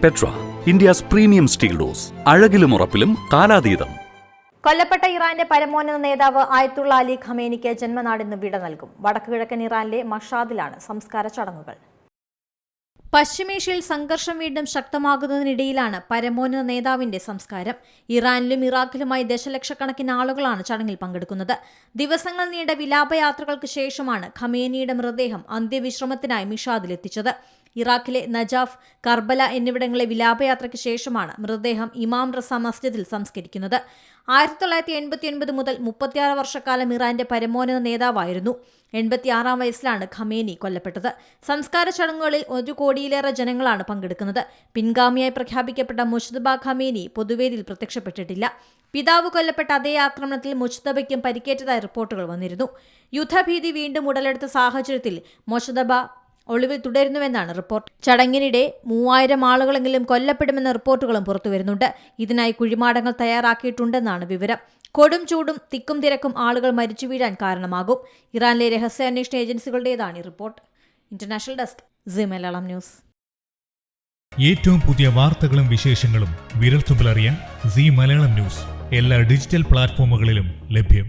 Petra, India's premium steel doors. അഴകിലും ഉറപ്പിലും കാലാതീതം. കൊല്ലപ്പെട്ട ഇറാന്റെ പരമോന്നത നേതാവ് ആയത്തുള്ള അലി ഖമേനിക്ക് ജന്മനാടിന് വിട നൽകും. വടക്കുകിഴക്കൻ ഇറാനിലെ മഷാദിലാണ് സംസ്കാര ചടങ്ങുകൾ. പശ്ചിമേഷ്യയിൽ സംഘർഷം വീണ്ടും ശക്തമാകുന്നതിനിടയിലാണ് പരമോന്നത നേതാവിന്റെ സംസ്കാരം. ഇറാനിലും ഇറാഖിലുമായി ദശലക്ഷക്കണക്കിന് ആളുകളാണ് ചടങ്ങിൽ പങ്കെടുക്കുന്നത്. ദിവസങ്ങൾ നീണ്ട വിലാപയാത്രകൾക്ക് ശേഷമാണ് ഖമേനിയുടെ മൃതദേഹം അന്ത്യവിശ്രമത്തിനായി മിഷാദിലെത്തിച്ചത്. ഇറാഖിലെ നജാഫ്, കർബല എന്നിവിടങ്ങളിലെ വിലാപയാത്രയ്ക്ക് ശേഷമാണ് മൃതദേഹം ഇമാം റസ മസ്ജിദിൽ സംസ്കരിക്കുന്നത്. 1989 മുതൽ 36 വർഷക്കാലം ഇറാന്റെ പരമോന്നത നേതാവായിരുന്നു. 86-ാം വയസ്സിലാണ് ഖമേനി കൊല്ലപ്പെട്ടത്. സംസ്കാര ചടങ്ങുകളിൽ 1 കോടിയിലേറെ ജനങ്ങളാണ് പങ്കെടുക്കുന്നത്. പിൻഗാമിയായി പ്രഖ്യാപിക്കപ്പെട്ട മുജ്തബ ഖമേനി പൊതുവേദിയിൽ പ്രത്യക്ഷപ്പെട്ടിട്ടില്ല. പിതാവ് കൊല്ലപ്പെട്ട അതേ ആക്രമണത്തിൽ മുജ്തബയ്ക്കും പരിക്കേറ്റതായി റിപ്പോർട്ടുകൾ വന്നിരുന്നു. യുദ്ധഭീതി വീണ്ടും ഉടലെടുത്ത സാഹചര്യത്തിൽ മുജ്തബ ഒളിവിൽ തുടരുന്നുവെന്നാണ് റിപ്പോർട്ട്. ചടങ്ങിനിടെ 3000 ആളുകളെങ്കിലും കൊല്ലപ്പെടുമെന്ന റിപ്പോർട്ടുകളും പുറത്തുവരുന്നുണ്ട്. ഇതിനായി കുഴിമാടങ്ങൾ തയ്യാറാക്കിയിട്ടുണ്ടെന്നാണ് വിവരം. കൊടും ചൂടും തിക്കും തിരക്കും ആളുകൾ മരിച്ചു വീഴാൻ കാരണമാകും. ഇറാനിലെ രഹസ്യാന്വേഷണ ഏജൻസികളുടേതാണ് ഈ report. International desk, Zee Malayalam news. ഏറ്റവും പുതിയ വാർത്തകളും വിശേഷങ്ങളും വിരൽത്തുമ്പിലറിയാൻ സീ മലയാളം ന്യൂസ് എല്ലാ ഡിജിറ്റൽ പ്ലാറ്റ്ഫോമുകളിലും ലഭ്യം.